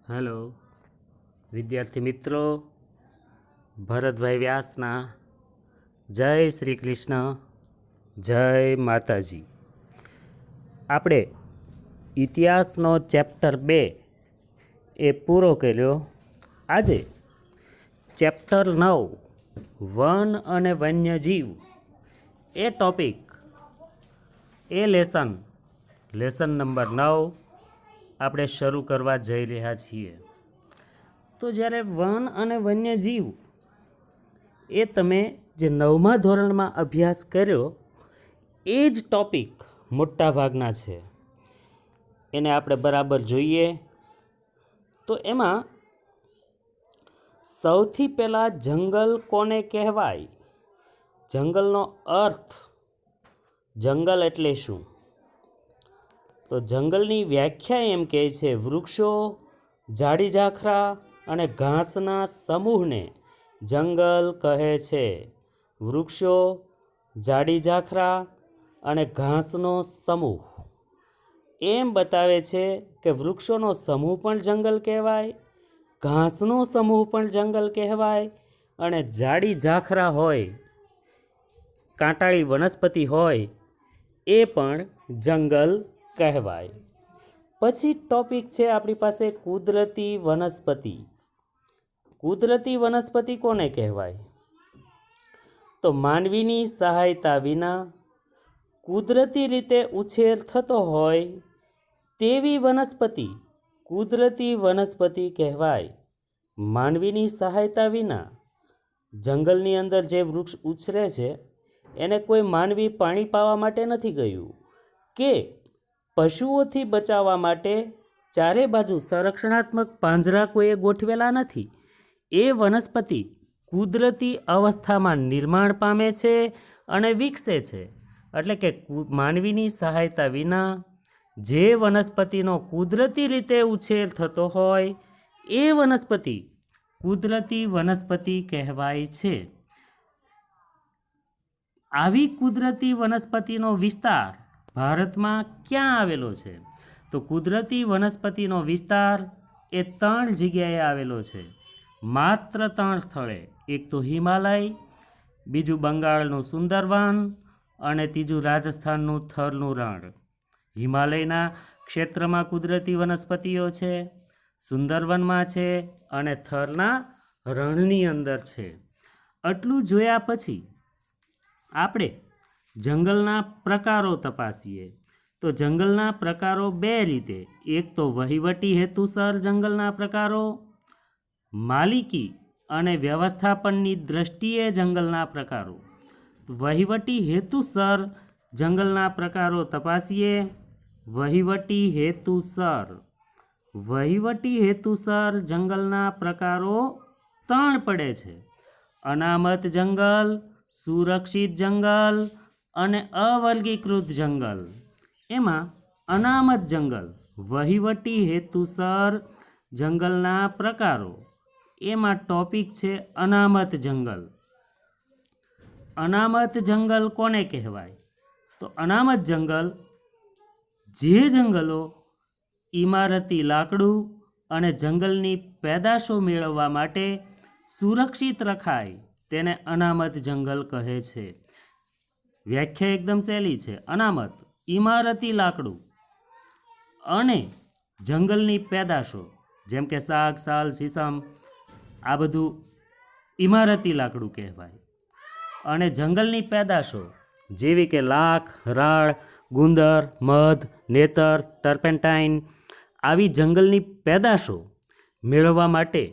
Hello વિદ્યાર્થી મિત્રો, ભરતભાઈ વ્યાસના જય શ્રી કૃષ્ણ, જય માતાજી. આપણે ઇતિહાસનો ચેપ્ટર 2 એ પૂરો કર્યો. આજે ચેપ્ટર 9 વન અને વન્યજીવ એ ટોપિક એ લેસન નંબર 9 આપણે શરૂ કરવા જઈ રહ્યા છીએ. તો જ્યારે વન અને વન્યજીવ એ તમે જે 9મા ધોરણમાં અભ્યાસ કર્યો એ જ ટોપિક મોટા ભાગના છે, એને આપણે બરાબર જોઈએ. તો એમાં સૌથી પહેલાં જંગલ કોને કહેવાય? જંગલનો અર્થ, જંગલ એટલે શું? તો જંગલની વ્યાખ્યા એમ કહે છે, વૃક્ષો, ઝાડી ઝાખરા અને ઘાસના સમૂહને જંગલ કહે છે. વૃક્ષો, ઝાડી ઝાખરા અને ઘાસનો સમૂહ એમ બતાવે છે કે વૃક્ષોનો સમૂહ પણ જંગલ કહેવાય, ઘાસનો સમૂહ પણ જંગલ કહેવાય, અને ઝાડી ઝાખરા હોય, કાંટાળી વનસ્પતિ હોય એ પણ જંગલ કહેવાય. પછી ટોપિક છે આપણી પાસે કુદરતી વનસ્પતિ. કુદરતી વનસ્પતિ કોને કહેવાય? તો માનવીની સહાયતા વિના કુદરતી રીતે ઉછેર થતો હોય તેવી વનસ્પતિ કુદરતી વનસ્પતિ કહેવાય. માનવીની સહાયતા વિના જંગલની અંદર જે વૃક્ષ ઉછરે છે એને કોઈ માનવી પાણી પાવા માટે નથી ગયું કે પશુઓથી બચાવવા માટે ચારે બાજુ સંરક્ષણાત્મક પાંજરા કોઈએ ગોઠવેલા નથી. એ વનસ્પતિ કુદરતી અવસ્થામાં નિર્માણ પામે છે અને વિકસે છે. એટલે કે માનવીની સહાયતા વિના જે વનસ્પતિનો કુદરતી રીતે ઉછેર થતો હોય એ વનસ્પતિ કુદરતી વનસ્પતિ કહેવાય છે. આવી કુદરતી વનસ્પતિનો વિસ્તાર ભારતમાં ક્યાં આવેલો છે? તો કુદરતી વનસ્પતિનો વિસ્તાર એ 3 જગ્યાએ આવેલો છે, માત્ર 3 સ્થળે. એક તો હિમાલય, બીજું બંગાળનું સુંદરવન અને ત્રીજું રાજસ્થાનનું થરનું રણ. હિમાલયના ક્ષેત્રમાં કુદરતી વનસ્પતિઓ છે, સુંદરવનમાં છે અને થરના રણની અંદર છે. આટલું જોયા પછી આપણે જંગલના પ્રકારો તપાસીએ. તો જંગલના પ્રકારો 2 રીતે. એક તો વહીવટી હેતુસર જંગલના પ્રકારો, માલિકી અને વ્યવસ્થાપનની દ્રષ્ટિએ જંગલના પ્રકારો. વહીવટી હેતુસર જંગલના પ્રકારો તપાસીએ. વહીવટી હેતુસર જંગલના પ્રકારો 3 પડે છે: અનામત જંગલ, સુરક્ષિત જંગલ અને અવર્ગીકૃત જંગલ. એમાં અનામત જંગલ, વહીવટી હેતુસર જંગલના પ્રકારો, એમાં ટોપિક છે અનામત જંગલ. અનામત જંગલ કોને કહેવાય? તો અનામત જંગલ જે જંગલો ઇમારતી લાકડું અને જંગલની પેદાશો મેળવવા માટે સુરક્ષિત રખાય તેને અનામત જંગલ કહે છે. વ્યાખ્યા એકદમ સહેલી છે. અનામત ઇમારતી લાકડું અને જંગલની પેદાશો જેમ કે શાક, સાલ, સીસમ, આ બધું ઇમારતી લાકડું કહેવાય. અને જંગલની પેદાશો જેવી કે લાખ, રાળ, ગુંદર, મધ, નેતર, ટર્પેન્ટાઇન, આવી જંગલની પેદાશો મેળવવા માટે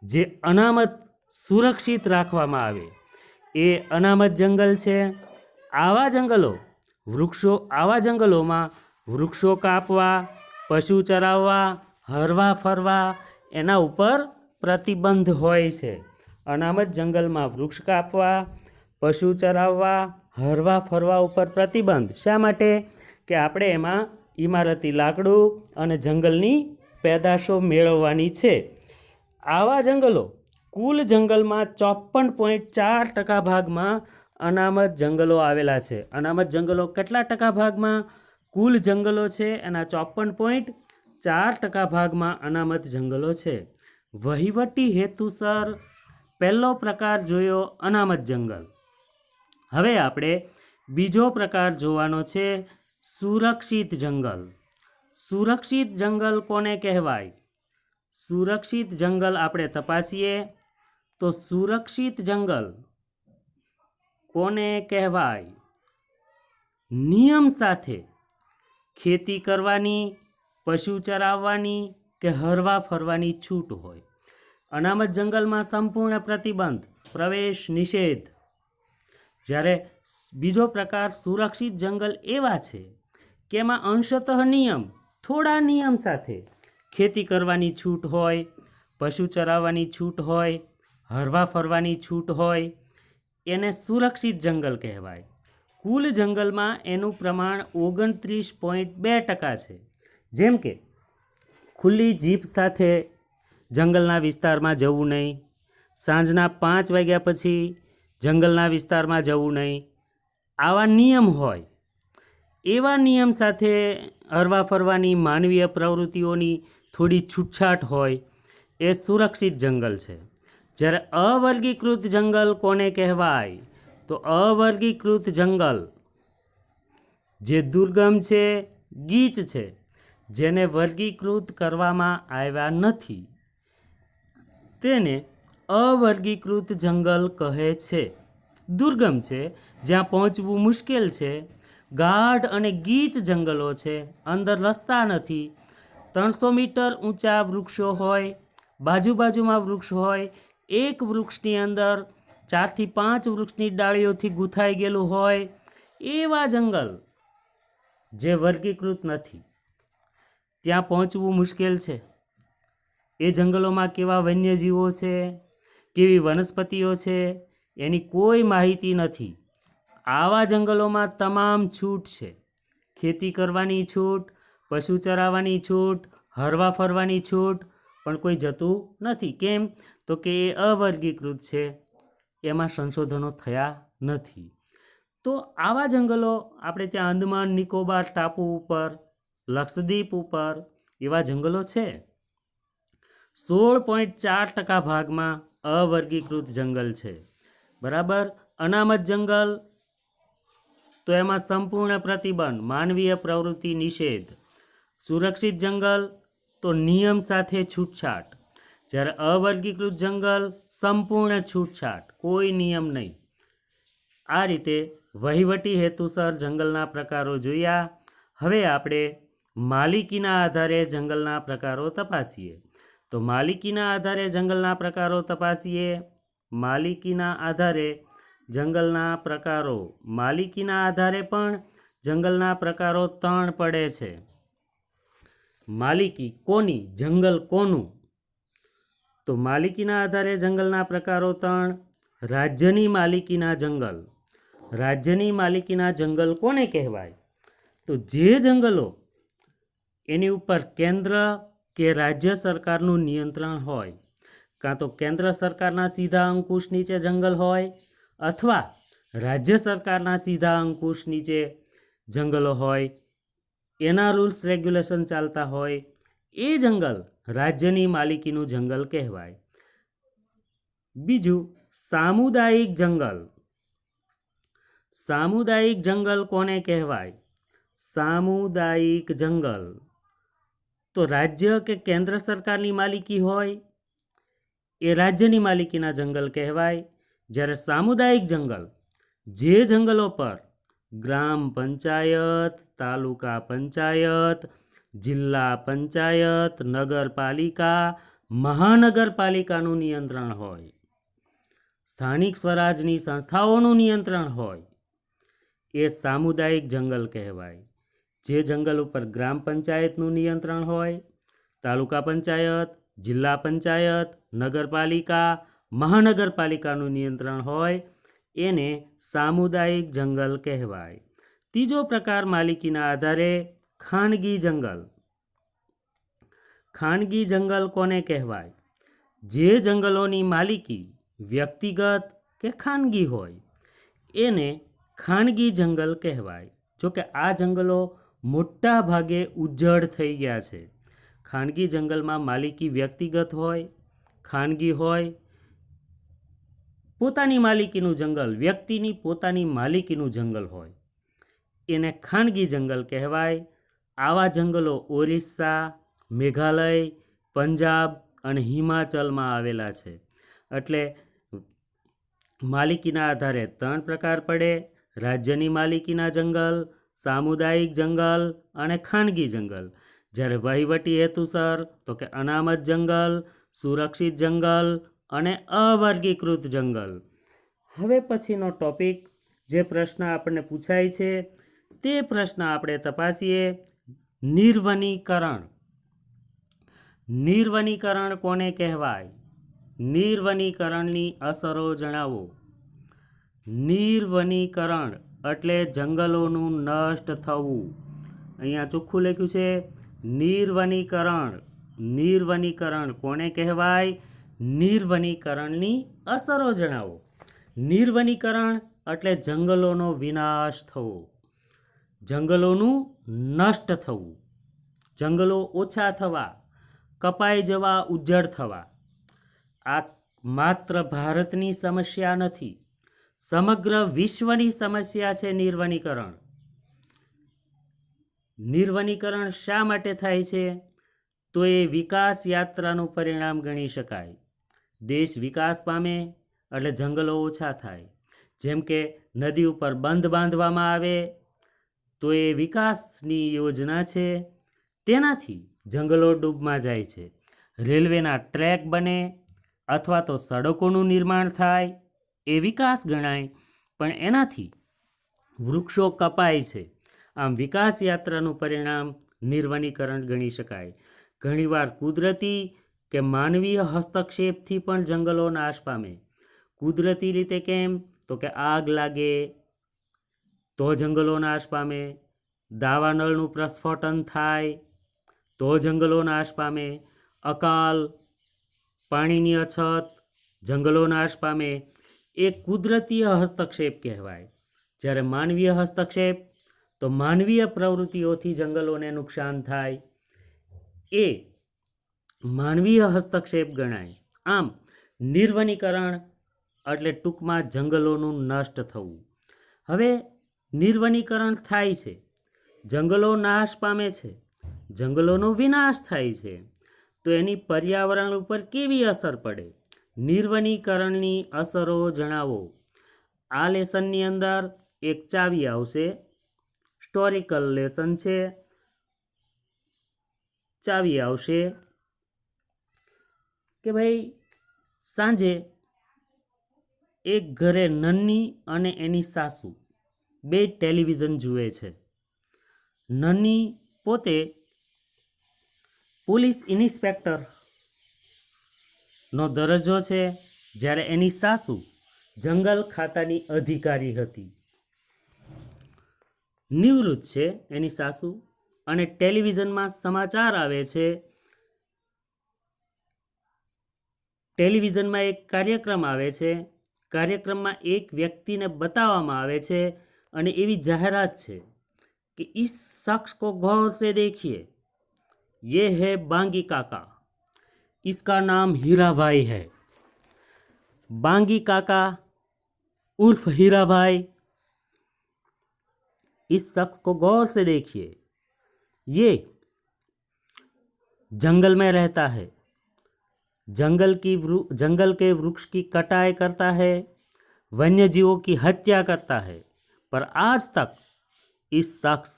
જે અનામત સુરક્ષિત રાખવામાં આવે એ અનામત જંગલ છે. આવા જંગલોમાં વૃક્ષો કાપવા, પશુ ચરાવવા, હરવા ફરવા એના ઉપર પ્રતિબંધ હોય છે. અનામત જંગલમાં વૃક્ષ કાપવા, પશુ ચરાવવા, હરવા ફરવા ઉપર પ્રતિબંધ. શા માટે? કે આપણે એમાં ઇમારતી લાકડું અને જંગલની પેદાશો મેળવવાની છે. આવા જંગલો કુલ જંગલમાં 54.4% ભાગમાં અનામત જંગલો આવેલા છે. અનામત જંગલો કેટલા ટકા ભાગમાં? કુલ જંગલો છે એના 54.4% 4% ભાગમાં અનામત જંગલો છે. વહીવટી હેતુસર પહેલો પ્રકાર જોયો અનામત જંગલ. હવે આપણે બીજો પ્રકાર જોવાનો છે સુરક્ષિત જંગલ. સુરક્ષિત જંગલ કોને કહેવાય? સુરક્ષિત જંગલ આપણે તપાસીએ તો સુરક્ષિત જંગલ કોને કહેવાય? નિયમ સાથે ખેતી કરવાની, પશુ ચરાવવાની કે હરવા ફરવાની છૂટ હોય. અનામત જંગલમાં સંપૂર્ણ પ્રતિબંધ, પ્રવેશ નિષેધ. જ્યારે બીજો પ્રકાર સુરક્ષિત જંગલ એવા છે કે એમાં અંશતઃ નિયમ, થોડા નિયમ સાથે ખેતી કરવાની છૂટ હોય, પશુ ચરાવવાની છૂટ હોય, હરવા ફરવાની છૂટ હોય, એને સુરક્ષિત જંગલ કહેવાય. કુલ જંગલમાં એનું પ્રમાણ 29.2% છે. જેમ કે ખુલ્લી જીપ સાથે જંગલના વિસ્તારમાં જવું નહીં, સાંજના 5 વાગ્યા પછી જંગલના વિસ્તારમાં જવું નહીં, આવા નિયમ હોય. એવા નિયમ સાથે હરવા ફરવાની, માનવીય પ્રવૃત્તિઓની થોડી છૂટછાટ હોય, એ સુરક્ષિત જંગલ છે. જ્યારે અવર્ગીકૃત જંગલ કોને કહેવાય? તો અવર્ગીકૃત જંગલ જે દુર્ગમ છે, ગીચ છે, જેને વર્ગીકૃત કરવામાં આવ્યા નથી, તેને અવર્ગીકૃત જંગલ કહે છે. દુર્ગમ છે, જ્યાં પહોંચવું મુશ્કેલ છે, ગાઢ અને ગીચ જંગલો છે, અંદર રસ્તા નથી, 300 મીટર ઊંચા વૃક્ષો હોય, બાજુમાં વૃક્ષ હોય, એક વૃક્ષની અંદર 4 થી 5 વૃક્ષની ડાળીઓથી ગૂંથાઈ ગયેલું હોય, એવા જંગલ જે વર્ગીકૃત નથી, ત્યાં પહોંચવું મુશ્કેલ છે. એ જંગલોમાં કેવા વન્યજીવો છે, કેવી વનસ્પતિઓ છે, એની કોઈ માહિતી નથી. આવા જંગલોમાં તમામ છૂટ છે. ખેતી કરવાની છૂટ, પશુ ચરાવવાની છૂટ, હરવા ફરવાની છૂટ, પણ કોઈ જતું નથી. કેમ? તો કે એ અવર્ગીકૃત છે, એમાં સંશોધનો થયા નથી. તો આવા જંગલો આપણે ત્યાં અંદમાન નિકોબાર ટાપુ ઉપર, લક્ષદ્વીપ ઉપર એવા જંગલો છે. 16.4% ભાગમાં અવર્ગીકૃત જંગલ છે. બરાબર. અનામત જંગલ તો એમાં સંપૂર્ણ પ્રતિબંધ, માનવીય પ્રવૃત્તિ નિષેધ. સુરક્ષિત જંગલ તો નિયમ સાથે છૂટછાટ. જ્યારે અવર્ગીકૃત જંગલ સંપૂર્ણ છૂટછાટ, કોઈ નિયમ નહીં. આ રીતે વહીવટી હેતુસર જંગલના પ્રકારો જોયા. હવે આપણે માલિકીના આધારે જંગલના પ્રકારો તપાસીએ. તો માલિકીના આધારે જંગલના પ્રકારો તપાસીએ. માલિકીના આધારે જંગલના પ્રકારો. માલિકીના આધારે પણ જંગલના પ્રકારો 3 પડે છે. માલિકી કોની? જંગલ કોનું? તો માલિકીના આધારે જંગલના પ્રકારો 3. રાજ્યની માલિકીના જંગલ. રાજ્યની માલિકીના જંગલ કોને કહેવાય? તો જે જંગલો એની ઉપર કેન્દ્ર કે રાજ્ય સરકારનું નિયંત્રણ હોય, કાં તો કેન્દ્ર સરકારના સીધા અંકુશ નીચે જંગલ હોય, અથવા રાજ્ય સરકારના સીધા અંકુશ નીચે જંગલો હોય, એના રૂલ્સ રેગ્યુલેશન ચાલતા હોય, એ જંગલ રાજ્યની માલિકીનું જંગલ કહેવાય. બીજું સામુદાયિક જંગલ. સામુદાયિક જંગલ કોને કહેવાય? સામુદાયિક જંગલ તો રાજ્ય કે કેન્દ્ર સરકારની માલિકી હોય, એ રાજ્યની માલિકીના જંગલ કહેવાય. જ્યારે સામુદાયિક જંગલ, જે જંગલો પર ગ્રામ પંચાયત, તાલુકા પંચાયત, જિલ્લા પંચાયત, નગરપાલિકા, મહાનગરપાલિકાનું નિયંત્રણ હોય, સ્થાનિક સ્વરાજની સંસ્થાઓનું નિયંત્રણ હોય, એ સામુદાયિક જંગલ કહેવાય. જે જંગલ ઉપર ગ્રામ પંચાયતનું નિયંત્રણ હોય, તાલુકા પંચાયત, જિલ્લા પંચાયત, નગરપાલિકા, મહાનગરપાલિકાનું નિયંત્રણ હોય, એને સામુદાયિક જંગલ કહેવાય. ત્રીજો પ્રકાર માલિકીના આધારે ખાનગી જંગલ. ખાનગી જંગલ કોને કહેવાય? જે જંગલોની માલિકી વ્યક્તિગત કે ખાનગી હોય, એને ખાનગી જંગલ કહેવાય. જો કે આ જંગલો મોટા ભાગે ઉજ્જડ થઈ ગયા છે. ખાનગી જંગલમાં માલિકી વ્યક્તિગત હોય, ખાનગી હોય, પોતાની માલિકીનું જંગલ, વ્યક્તિની પોતાની માલિકીનું જંગલ હોય, એને ખાનગી જંગલ કહેવાય. આવા જંગલો ઓરિસ્સા, મેઘાલય, પંજાબ અને હિમાચલમાં આવેલા છે. એટલે માલિકીના આધારે 3 પ્રકાર પડે: રાજ્યની માલિકીના જંગલ, સામુદાયિક જંગલ અને ખાનગી જંગલ. જ્યારે વહીવટી હેતુસર તો કે અનામત જંગલ, સુરક્ષિત જંગલ અને અવર્ગીકૃત જંગલ. હવે પછીનો ટોપિક જે પ્રશ્ન આપણને પૂછાય છે તે પ્રશ્ન આપણે તપાસીએ. નિર્વનીકરણ. નિર્વનીકરણ કોને કહેવાય? નિર્વનીકરણની અસરો જણાવો. નિર્વનીકરણ એટલે જંગલોનું નષ્ટ થવું. અહીંયા ચોખ્ખું લખ્યું છે નિર્વનીકરણ. નિર્વનીકરણ કોને કહેવાય? નિર્વનીકરણની અસરો જણાવો. નિર્વનીકરણ એટલે જંગલોનો વિનાશ થવો, જંગલોનું નષ્ટ થવું, જંગલો ઓછા થવા, કપાઈ જવા, ઉજ્જડ થવા. આ માત્ર ભારતની સમસ્યા નથી, સમગ્ર વિશ્વની સમસ્યા છે નિર્વનીકરણ. નિર્વનીકરણ શા માટે થાય છે? તો એ વિકાસ યાત્રાનું પરિણામ ગણી શકાય. દેશ વિકાસ પામે એટલે જંગલો ઓછા થાય. જેમ કે નદી ઉપર બંધ બાંધવામાં આવે તો એ વિકાસની યોજના છે, તેનાથી જંગલો ડૂબમાં જાય છે. રેલવેના ટ્રેક બને અથવા તો સડકોનું નિર્માણ થાય એ વિકાસ ગણાય, પણ એનાથી વૃક્ષો કપાય છે. આમ વિકાસ યાત્રાનું પરિણામ નિર્વનીકરણ ગણી શકાય. ઘણીવાર કુદરતી કે માનવીય હસ્તક્ષેપથી પણ જંગલો નાશ પામે. કુદરતી રીતે કેમ? તો કે આગ લાગે તો જંગલો નાશ પામે, દાવાનળનું પ્રસ્ફોટન થાય તો જંગલો નાશ પામે, અકાલ, પાણીની અછત, જંગલો નાશ પામે. એ કુદરતી હસ્તક્ષેપ કહેવાય. જ્યારે માનવીય હસ્તક્ષેપ તો માનવીય પ્રવૃત્તિઓથી જંગલોને નુકસાન થાય, એ માનવીય હસ્તક્ષેપ ગણાય. આમ નિર્વનીકરણ એટલે ટૂંકમાં જંગલોનું નષ્ટ થવું. હવે નિર્વનીકરણ થાય છે, જંગલો નાશ પામે છે, જંગલોનો વિનાશ થાય છે, તો એની પર્યાવરણ ઉપર કેવી અસર પડે? નિર્વનીકરણની અસરો જણાવો. આ લેસનની અંદર એક ચાવી આવશે, હિસ્ટોરિકલ લેસન છે. ચાવી આવશે કે ભાઈ સાંજે એક ઘરે નન્ની અને એની સાસુ બે ટેલિવિઝન જુએ છે. નન્ની પોતે પોલીસ ઇન્સ્પેક્ટરનો દરજ્જો છે, જ્યારે એની સાસુ જંગલ ખાતાની અધિકારી હતી. નિવૃત્ત છે એની સાસુ, અને ટેલિવિઝનમાં સમાચાર આવે છે. ટેલિવિઝનમાં એક કાર્યક્રમ આવે છે. કાર્યક્રમમાં એક વ્યક્તિને બતાવવામાં આવે છે અને એવી જાહેરાત છે कि इस शख्स को गौर से देखिए, ये है बांगी काका, इसका नाम हीरा भाई है. बांगी काका उर्फ हीरा भाई, इस शख्स को गौर से देखिए, ये जंगल में रहता है, जंगल के वृक्ष की कटाई करता है, वन्य जीवों की हत्या करता है, पर आज तक इस शख्स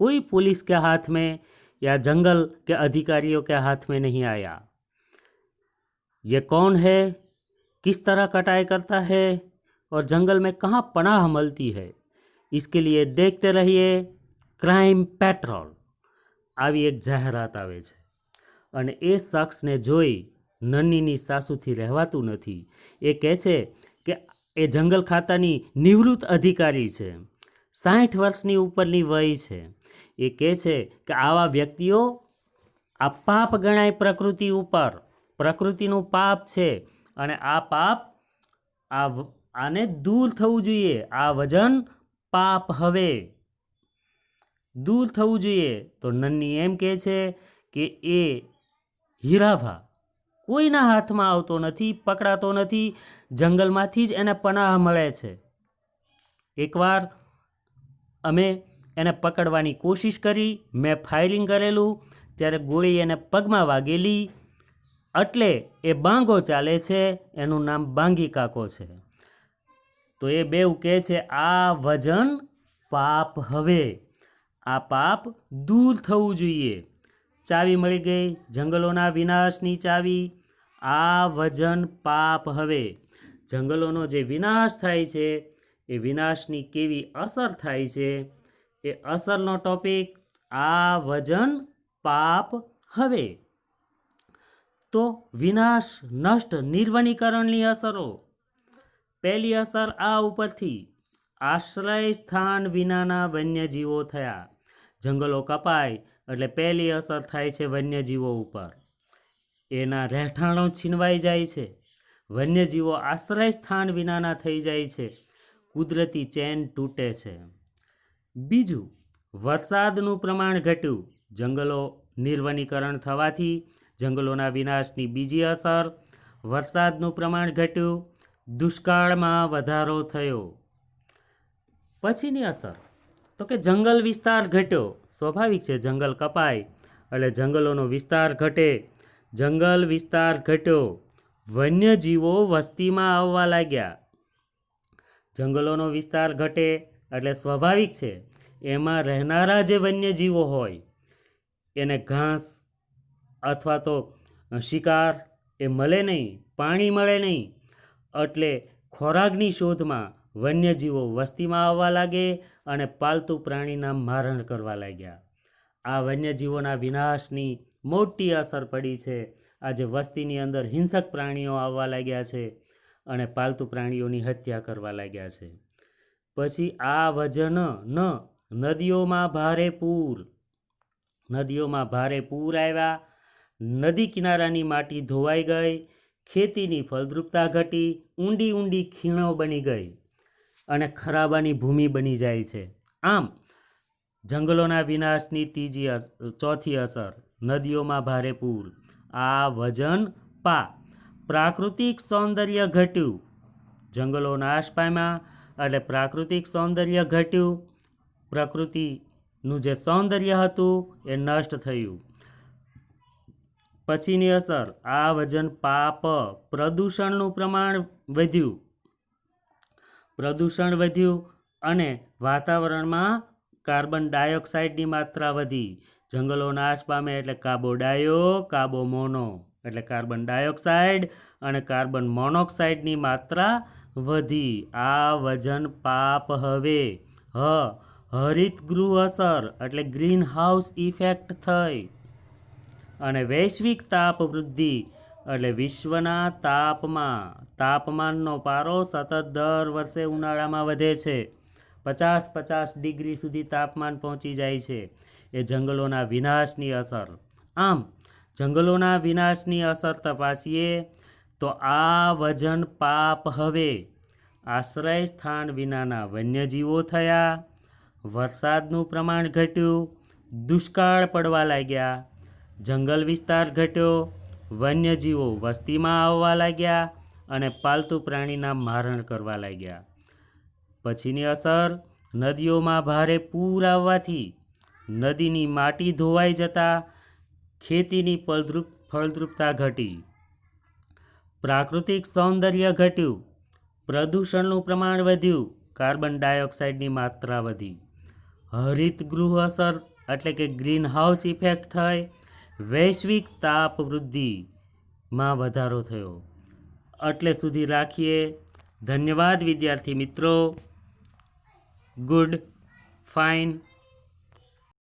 कोई पुलिस के हाथ में या जंगल के अधिकारियों के हाथ में नहीं आया. ये कौन है, किस तरह कटाई करता है और जंगल में कहाँ पनाह मिलती है, इसके लिए देखते रहिए क्राइम पेट्रोल. આવી એક જાહેરાત આવે છે અને એ શખ્સને જોઈ નન્નીની સાસુથી રહેવાતું નથી. એ કહે છે કે એ જંગલ ખાતાની નિવૃત્ત અધિકારી છે, 60 વર્ષની ઉપરની વય છે. એ કહે છે કે આવા વ્યક્તિઓ આ પાપ ગણાય પ્રકૃતિ ઉપર, પ્રકૃતિનું પાપ છે અને આ પાપ આને દૂર થવું જોઈએ. આ વજન પાપ હવે દૂર થવું જોઈએ. તો નન્ની એમ કહે છે કે એ હીરાભા કોઈના હાથમાં આવતો નથી, પકડાતો નથી, જંગલમાંથી જ એને પનાહ મળે છે. એકવાર અમે એને પકડવાની કોશિશ કરી, મેં ફાયરિંગ કરેલું ત્યારે ગોળી એને પગમાં વાગેલી, એટલે એ બાંગો ચાલે છે, એનું નામ બાંગી કાકો છે. તો એ બેઉ કહે છે આ વજન પાપ હવે, આ પાપ દૂર થવું જોઈએ. ચાવી મળી ગઈ, જંગલોના વિનાશની ચાવી. આ વજન પાપ હવે, જંગલોનો જે વિનાશ થાય છે એ વિનાશની કેવી અસર થાય છે એ અસરનો ટોપિક આ વજન પાપ હવે. તો વિનાશ, નષ્ટ, નિર્વનીકરણની અસરો. પહેલી અસર આ ઉપરથી, આશ્રય સ્થાન વિનાના વન્યજીવો થયા. જંગલો કપાય એટલે પહેલી અસર થાય છે વન્યજીવો ઉપર, એના રહેઠાણો છીનવાઈ જાય છે, વન્યજીવો આશ્રય સ્થાન વિનાના થઈ જાય છે, કુદરતી ચેન તૂટે છે. બીજું, વરસાદનું પ્રમાણ ઘટ્યું. જંગલો નિર્વનીકરણ થવાથી જંગલોના વિનાશની બીજી અસર, વરસાદનું પ્રમાણ ઘટ્યું, દુષ્કાળમાં વધારો થયો. પછીની અસર તો કે જંગલ વિસ્તાર ઘટ્યો. સ્વાભાવિક છે, જંગલ કપાય એટલે જંગલોનો વિસ્તાર ઘટે. જંગલ વિસ્તાર ઘટ્યો, વન્યજીવો વસ્તીમાં આવવા લાગ્યા. જંગલોનો વિસ્તાર ઘટે એટલે સ્વાભાવિક છે, એમાં રહેનારા જે વન્યજીવો હોય એને ઘાસ અથવા તો શિકાર એ મળે નહીં, પાણી મળે નહીં, એટલે ખોરાકની શોધમાં વન્યજીવો વસ્તીમાં આવવા લાગે અને પાલતુ પ્રાણીના મારણ કરવા લાગ્યા. આ વન્યજીવોના વિનાશની મોટી અસર પડી છે. આજે વસ્તીની અંદર હિંસક પ્રાણીઓ આવવા લાગ્યા છે અને પાલતુ પ્રાણીઓની હત્યા કરવા લાગ્યા છે. પછી આ વજન નદીઓમાં ભારે પૂર. નદીઓમાં ભારે પૂર આવ્યા, નદી કિનારાની માટી ધોવાઈ ગઈ, ખેતીની ફળદ્રુપતા ઘટી, ઊંડી ઊંડી ખીણો બની ગઈ અને ખરાબાની ભૂમિ બની જાય છે. આમ જંગલોના વિનાશની ચોથી અસર, નદીઓમાં ભારે પૂર. આ વજન પ્રાકૃતિક સૌંદર્ય ઘટ્યું. જંગલો નાશ પામ્યા એટલે પ્રાકૃતિક સૌંદર્ય ઘટ્યું, પ્રકૃતિનું જે સૌંદર્ય હતું એ નષ્ટ થયું. પછીની અસર, આ વજન પાપ, પ્રદૂષણનું પ્રમાણ વધ્યું. પ્રદૂષણ વધ્યું અને વાતાવરણમાં કાર્બન ડાયોક્સાઇડની માત્રા વધી. જંગલો નાશ પામે એટલે કાર્બોમોનો એટલે કાર્બન ડાયોક્સાઇડ અને કાર્બન મોનોક્સાઇડની માત્રા વધી. આ વજન પાપ હવે. હરિતગૃહ અસર એટલે ગ્રીન હાઉસ ઇફેક્ટ થઈ અને વૈશ્વિક તાપ વૃદ્ધિ એટલે વિશ્વના તાપમાનનો પારો સતત દર વર્ષે ઉનાળામાં વધે છે. 50 ડિગ્રી સુધી તાપમાન પહોંચી જાય છે. એ જંગલોના વિનાશની અસર. આમ જંગલોના વિનાશની અસર તપાસીએ તો આ વજન પાપ હવે. આશ્રય સ્થાન વિનાના વન્યજીવો થયા, વરસાદનું પ્રમાણ ઘટ્યું, દુષ્કાળ પડવા લાગ્યા, જંગલ વિસ્તાર ઘટ્યો, વન્યજીવો વસ્તીમાં આવવા લાગ્યા અને પાલતુ પ્રાણીના મારણ કરવા લાગ્યા. પછીની અસર, નદીઓમાં ભારે પૂર આવવાથી નદીની માટી ધોવાઈ જતા ખેતીની ફળદ્રુપતા ઘટી, પ્રાકૃતિક સૌંદર્ય ઘટ્યું, પ્રદૂષણનું પ્રમાણ વધ્યું, કાર્બન ડાયોક્સાઇડની માત્રા વધી, હરિતગૃહ અસર એટલે કે ગ્રીન હાઉસ ઇફેક્ટ થઈ, વૈશ્વિક તાપ વૃદ્ધિમાં વધારો થયો. એટલે સુધી રાખીએ. ધન્યવાદ વિદ્યાર્થી મિત્રો. Good, fine.